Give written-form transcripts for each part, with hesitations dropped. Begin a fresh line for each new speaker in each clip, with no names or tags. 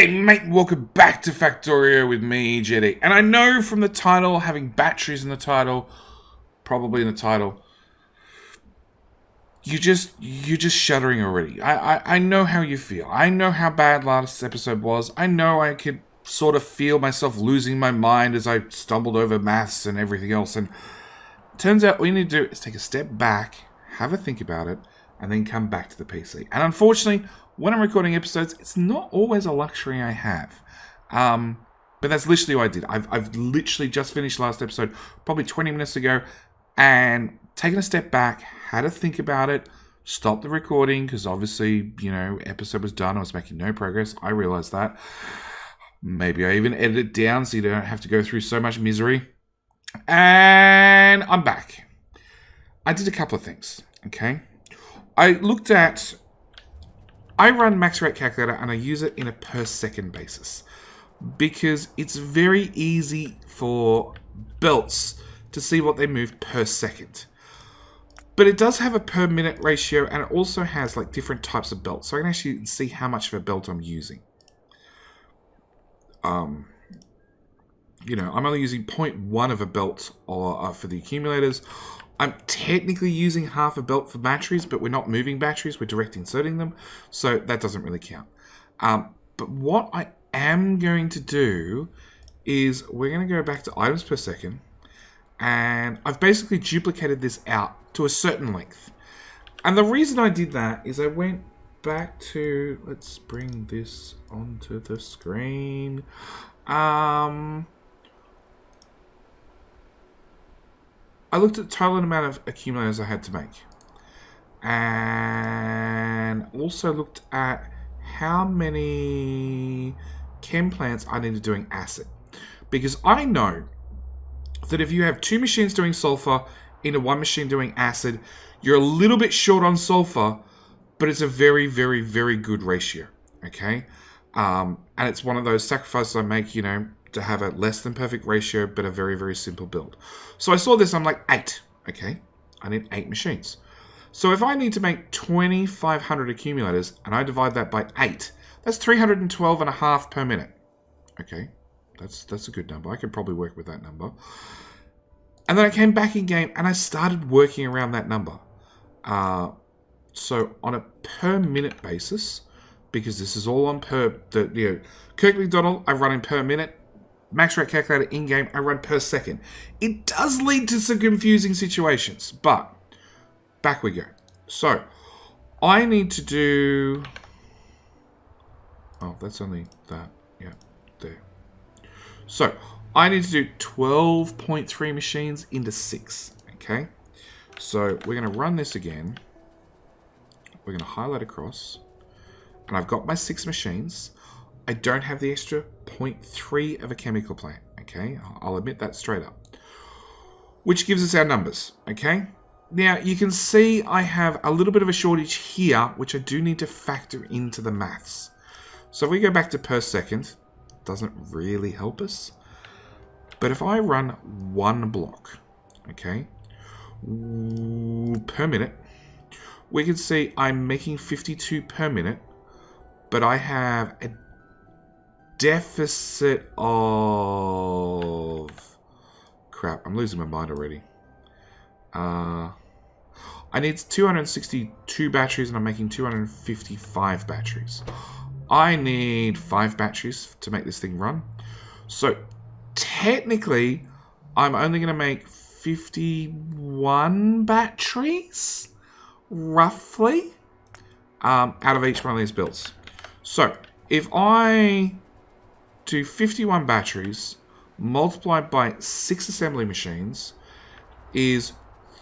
G'day mate, welcome back to Factorio with me, Jetty. And I know from the title, having batteries in the title, probably in the title, you're just shuddering already. I know how you feel. I know how bad last episode was. I know I could sort of feel myself losing my mind as I stumbled over maths and everything else. And it turns out all you need to do is take a step back, have a think about it, and then come back to the PC. And unfortunately, when I'm recording episodes, it's not always a luxury I have. But that's literally what I did. I've literally just finished last episode, probably 20 minutes ago, and taken a step back, had to think about it, stopped the recording, because obviously, episode was done. I was making no progress. I realized that. Maybe I even edit it down so you don't have to go through so much misery. And I'm back. I did a couple of things, okay? I run max rate calculator and I use it in a per second basis because it's very easy for belts to see what they move per second. But it does have a per minute ratio and it also has like different types of belts. So I can actually see how much of a belt I'm using. I'm only using 0.1 of a belt for the accumulators. I'm technically using half a belt for batteries, but we're not moving batteries, we're direct inserting them, so that doesn't really count. But what I am going to do is we're going to go back to items per second, and I've basically duplicated this out to a certain length. And the reason I did that is I went back to, let's bring this onto the screen. I looked at the total amount of accumulators I had to make. And also looked at how many chem plants I needed doing acid. Because I know that if you have two machines doing sulfur into one machine doing acid, you're a little bit short on sulfur, but it's a very, very, very good ratio. Okay? And it's one of those sacrifices I make, to have a less than perfect ratio, but a very, very simple build. So I saw this, I'm like, 8. Okay, I need 8 machines. So if I need to make 2,500 accumulators, and I divide that by 8, that's 312.5 per minute. Okay, that's a good number. I could probably work with that number. And then I came back in game, and I started working around that number. So on a per minute basis, because this is all on Kirkley Donald, I run in per minute. Max rate calculator in-game, I run per second. It does lead to some confusing situations, but back we go. So, I need to do... Oh, that's only that. Yeah, there. So, I need to do 12.3 machines into 6, okay? So, we're going to run this again. We're going to highlight across. And I've got my 6 machines. I don't have the extra 0.3 of a chemical plant, okay? I'll admit that straight up. Which gives us our numbers, okay? Now, you can see I have a little bit of a shortage here, which I do need to factor into the maths. So if we go back to per second, it doesn't really help us. But if I run one block, okay, per minute, we can see I'm making 52 per minute, but I have a deficit of... Crap, I'm losing my mind already. I need 262 batteries and I'm making 255 batteries. I need 5 batteries to make this thing run. So, technically, I'm only going to make 51 batteries, roughly, out of each one of these builds. So, if I do 51 batteries multiplied by 6 assembly machines is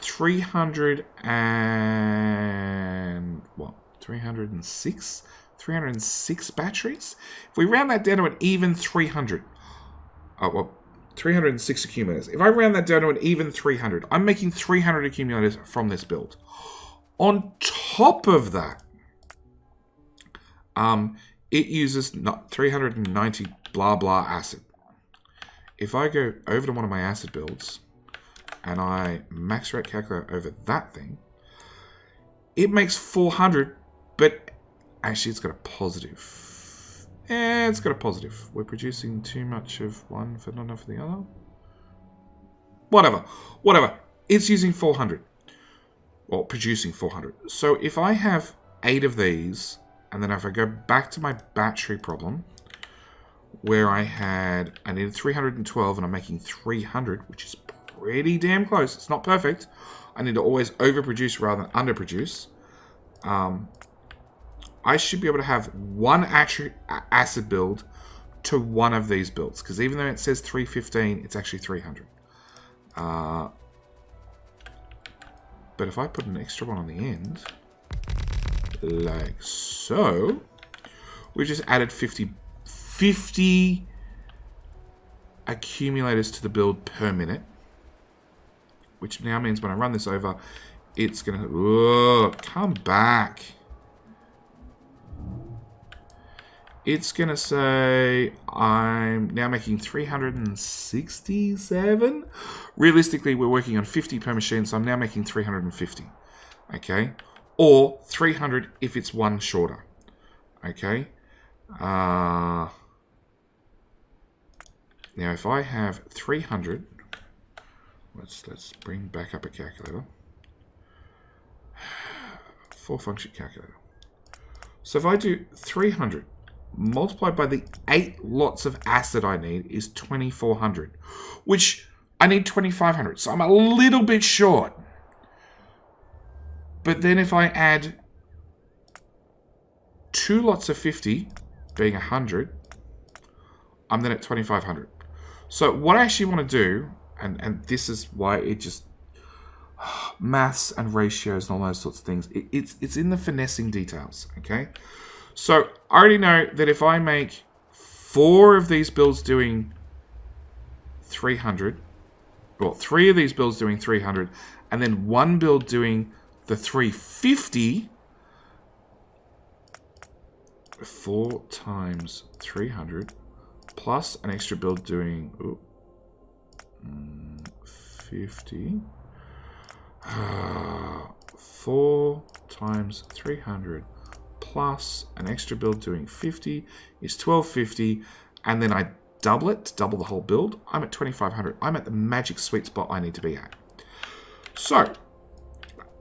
306 batteries. If we round that down to an even 300, 306 accumulators. If I round that down to an even 300, I'm making 300 accumulators from this build. On top of that, it uses 390 blah blah acid. If I go over to one of my acid builds and I max rate calculate over that thing, it makes 400, but actually it's got a positive It's got a positive. We're producing too much of one for not enough of the other. Whatever. It's using 400. Well, producing 400. So if I have 8 of these, and then if I go back to my battery problem, where I needed 312 and I'm making 300, which is pretty damn close. It's not perfect. I need to always overproduce rather than underproduce. I should be able to have one acid build to one of these builds, because even though it says 315, it's actually 300. But if I put an extra one on the end, like so, we just added 50 accumulators to the build per minute, which now means when I run this over, it's going to come back. It's going to say I'm now making 367. Realistically, we're working on 50 per machine, so I'm now making 350. Okay? Or 300 if it's one shorter. Okay? Now, if I have 300, let's bring back up a calculator. 4-function calculator. So if I do 300 multiplied by the 8 lots of acid I need is 2400, which I need 2500, so I'm a little bit short. But then if I add 2 lots of 50, being 100, I'm then at 2500. So what I actually want to do, and this is why it just maths and ratios and all those sorts of things, it's in the finessing details. Okay, so I already know that if I make 4 of these builds doing 300, well, 3 of these builds doing 300, and then 1 build doing the 350, 4 times 300 plus an extra build doing 50. 4 times 300 plus an extra build doing 50 is 1250, and then I double it to double the whole build. I'm at 2500. I'm at the magic sweet spot I need to be at. So,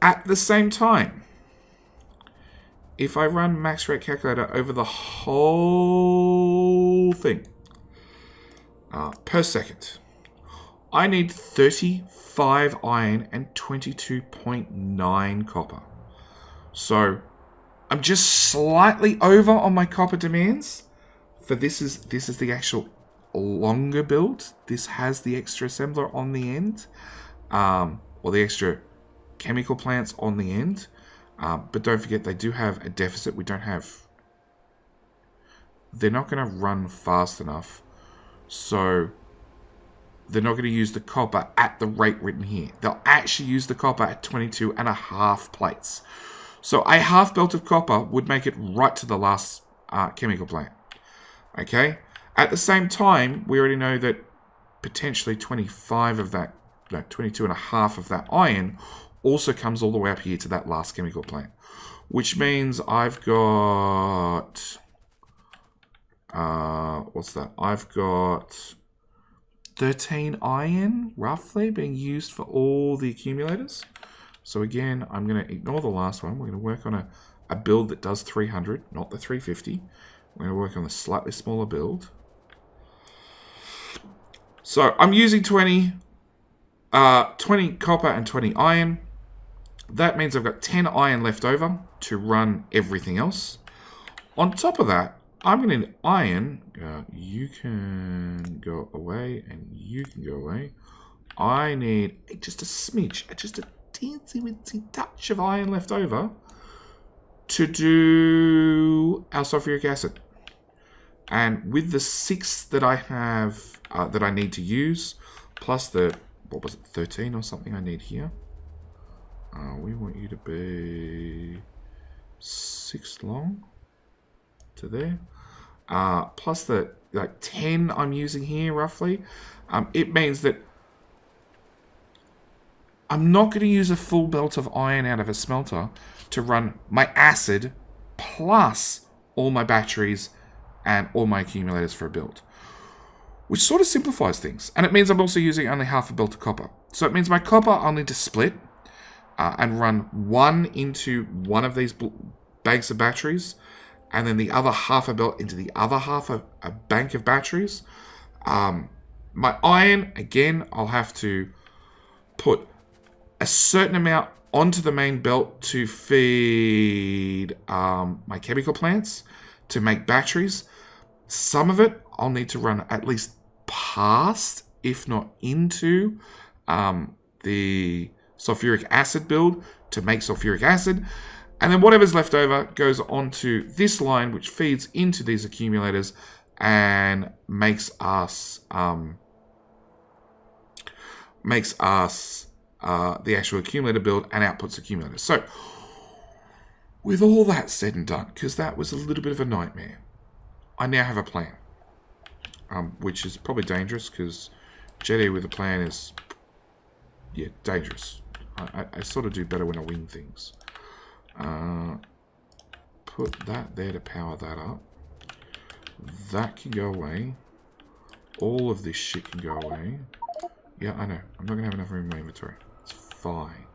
at the same time, if I run max rate calculator over the whole thing per second, I need 35 iron and 22.9 copper. So I'm just slightly over on my copper demands. For this is the actual longer build. This has the extra assembler on the end, or the extra chemical plants on the end. But don't forget, they do have a deficit. They're not going to run fast enough. So they're not going to use the copper at the rate written here. They'll actually use the copper at 22.5 plates. So a half belt of copper would make it right to the last chemical plant. Okay? At the same time, we already know that potentially 25 of that, no, 22.5 of that iron also comes all the way up here to that last chemical plant. Which means I've got... what's that? I've got 13 iron, roughly, being used for all the accumulators. So again, I'm going to ignore the last one. We're going to work on a build that does 300, not the 350. We're going to work on the slightly smaller build. So I'm using 20 copper and 20 iron. That means I've got 10 iron left over to run everything else. On top of that, I'm going to need iron. You can go away and you can go away. I need just a smidge, just a teensy-weensy touch of iron left over to do our sulfuric acid. And with the 6 that I have, that I need to use, plus the, what was it, 13 or something I need here. We want you to be 6 long to there. Plus the like 10 I'm using here roughly. It means that I'm not going to use a full belt of iron out of a smelter to run my acid plus all my batteries and all my accumulators for a build, which sort of simplifies things. And it means I'm also using only half a belt of copper. So it means my copper I'll need to split and run one into one of these banks of batteries, and then the other half a belt into the other half of a bank of batteries. My iron, again, I'll have to put a certain amount onto the main belt to feed my chemical plants to make batteries. Some of it I'll need to run at least past, if not into, the sulfuric acid build to make sulfuric acid. And then whatever's left over goes onto this line, which feeds into these accumulators and makes us the actual accumulator build and outputs accumulators. So, with all that said and done, because that was a little bit of a nightmare, I now have a plan, which is probably dangerous, because Jedi with a plan is, yeah, dangerous. I sort of do better when I wing things. Put that there to power that up. That can go away. All of this shit can go away. Yeah, I know. I'm not going to have enough room in my inventory. It's fine.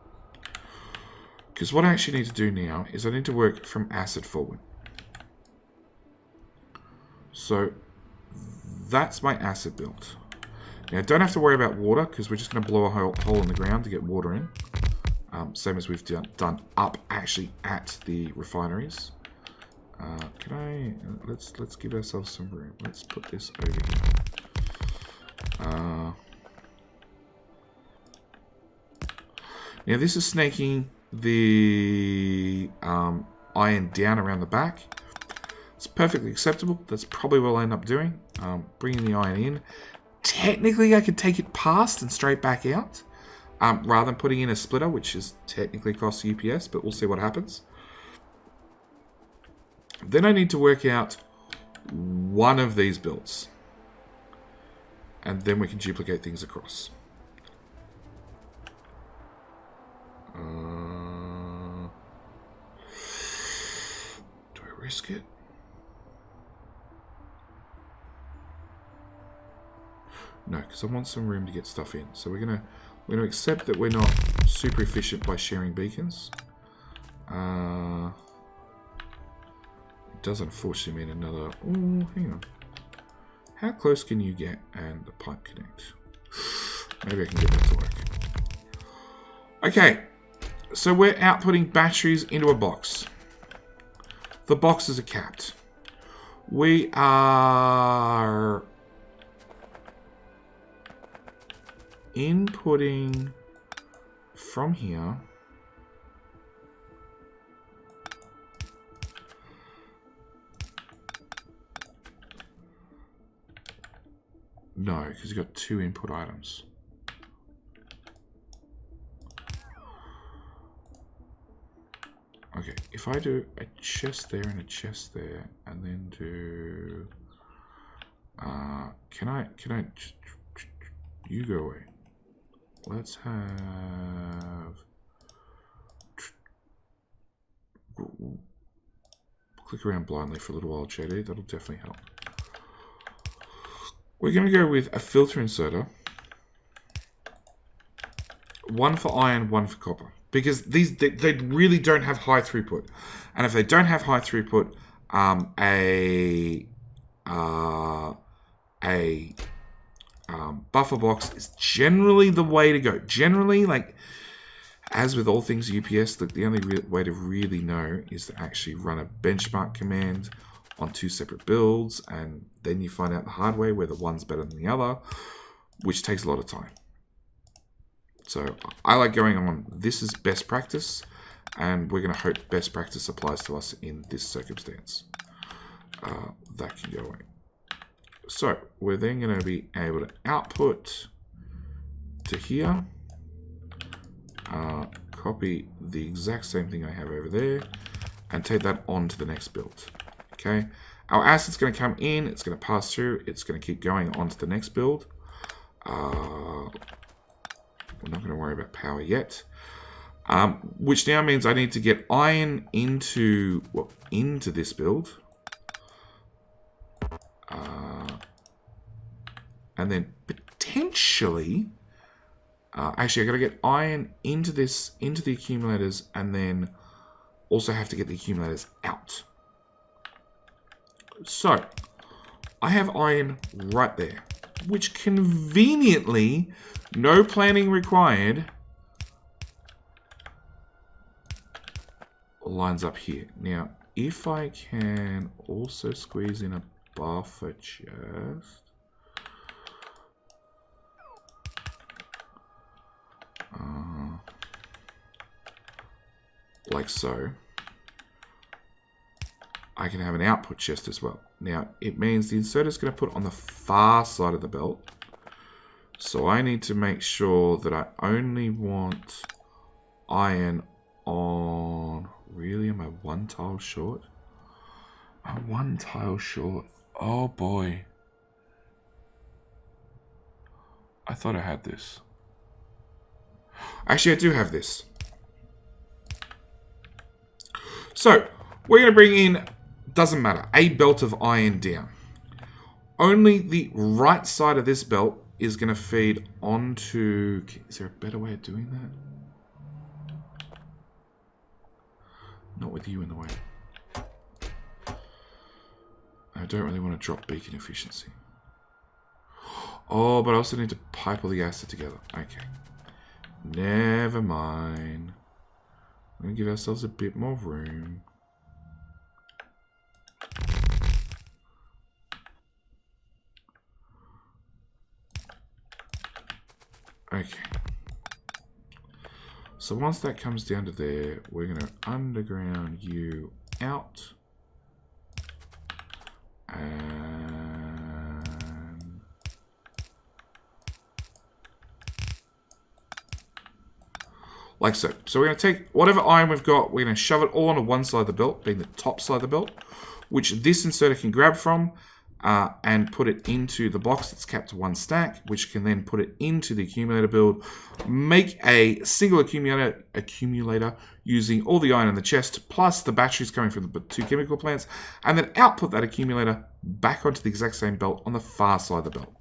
Because what I actually need to do now is I need to work from acid forward. So, that's my acid build. Now, don't have to worry about water, because we're just going to blow a hole in the ground to get water in. Same as we've done up, actually, at the refineries. Let's give ourselves some room. Let's put this over here. Now, this is snaking the iron down around the back. It's perfectly acceptable. That's probably what I'll end up doing. Bringing the iron in. Technically, I could take it past and straight back out, rather than putting in a splitter, which is technically costs UPS, but we'll see what happens. Then I need to work out one of these builds, and then we can duplicate things across. Do I risk it? No, because I want some room to get stuff in. So we're gonna accept that we're not super efficient by sharing beacons. It does unfortunately mean another. Oh, hang on. How close can you get and the pipe connect? Maybe I can get that to work. Okay, so we're outputting batteries into a box. The boxes are capped. We are inputting from here. No, because you've got two input items. Okay, if I do a chest there and a chest there, and then do, can I, you go away. Let's have, click around blindly for a little while, JD, that'll definitely help. We're going to go with a filter inserter, one for iron, one for copper. Because these they really don't have high throughput, and if they don't have high throughput, buffer box is generally the way to go. Generally, like as with all things UPS, the only way to really know is to actually run a benchmark command on two separate builds, and then you find out the hard way whether one's better than the other, which takes a lot of time. So I like going on, this is best practice, and we're going to hope best practice applies to us in this circumstance. That can go away. So we're then going to be able to output to here, copy the exact same thing I have over there, and take that on to the next build. Okay, our acid's going to come in, it's going to pass through, it's going to keep going on to the next build. We're not going to worry about power yet, which now means I need to get iron into this build. And then potentially, actually, I got to get iron into this, into the accumulators, and then also have to get the accumulators out. So, I have iron right there, which conveniently, no planning required, lines up here. Now, if I can also squeeze in a buffer chest, like so, I can have an output chest as well. Now, it means the inserter is going to put on the far side of the belt. So I need to make sure that I only want iron on... Really? Am I one tile short? I'm one tile short. Oh boy. I thought I had this. Actually, I do have this. So, we're going to bring in, doesn't matter, a belt of iron down. Only the right side of this belt is going to feed onto... Is there a better way of doing that? Not with you in the way. I don't really want to drop beacon efficiency. Oh, but I also need to pipe all the acid together. Okay. Never mind. We're going to give ourselves a bit more room. Okay. So once that comes down to there, we're going to underground you out. And like so. So we're going to take whatever iron we've got, we're going to shove it all onto one side of the belt, being the top side of the belt, which this inserter can grab from and put it into the box that's capped to one stack, which can then put it into the accumulator build, make a single accumulator using all the iron in the chest, plus the batteries coming from the two chemical plants, and then output that accumulator back onto the exact same belt on the far side of the belt.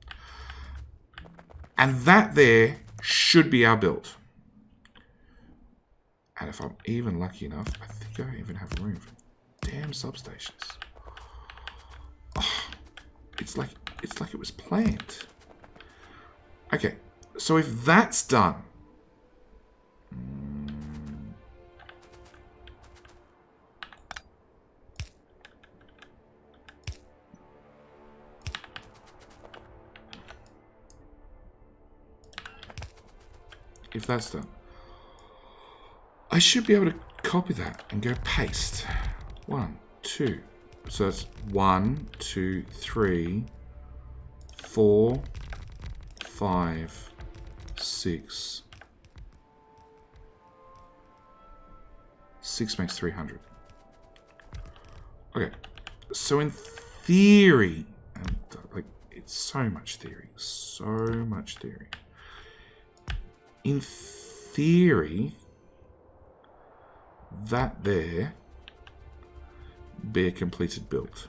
And that there should be our build. And if I'm even lucky enough, I think I even have room for damn substations. Oh, it's like it was planned. Okay, so if that's done, if that's done, I should be able to copy that and go paste. 1, 2. So that's 1, 2, 3, 4, 5, 6. 6 makes 300. Okay. So in theory, and like it's so much theory, in theory, that there be a completed build.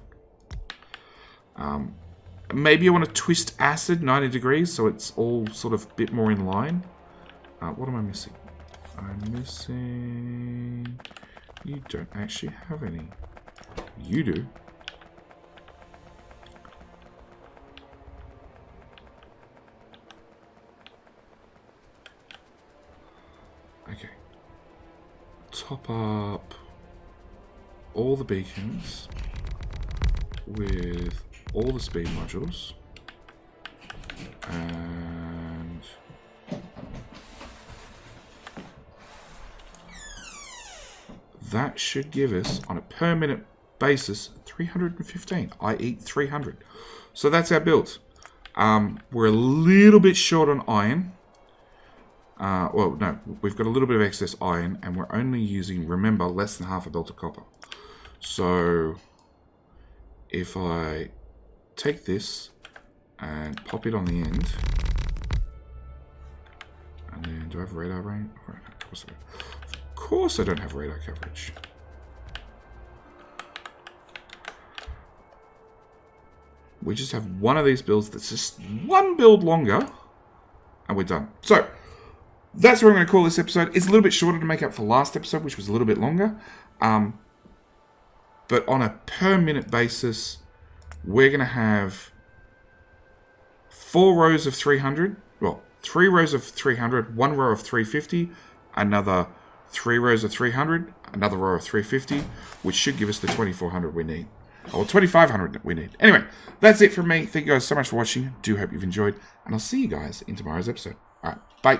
Maybe I want to twist acid 90 degrees so it's all sort of a bit more in line. What am I missing? I'm missing... You don't actually have any. You do. Okay. Top up all the beacons with all the speed modules, and that should give us, on a per minute basis, 315, i.e. 300. So that's our build. We're a little bit short on iron. Well, no, we've got a little bit of excess iron, and we're only using, remember, less than half a belt of copper. So if I take this and pop it on the end, and then do I have radar range? Of course I don't have radar coverage. we just have one of these builds that's just one build longer, and we're done. So, that's what I'm going to call this episode. It's a little bit shorter to make up for last episode, which was a little bit longer. But on a per minute basis, we're going to have 4 rows of 300. Well, 3 rows of 300, 1 row of 350, another 3 rows of 300, another row of 350, which should give us the 2400 we need. Or 2500 that we need. Anyway, that's it from me. Thank you guys so much for watching. Do hope you've enjoyed. And I'll see you guys in tomorrow's episode. Alright, bye.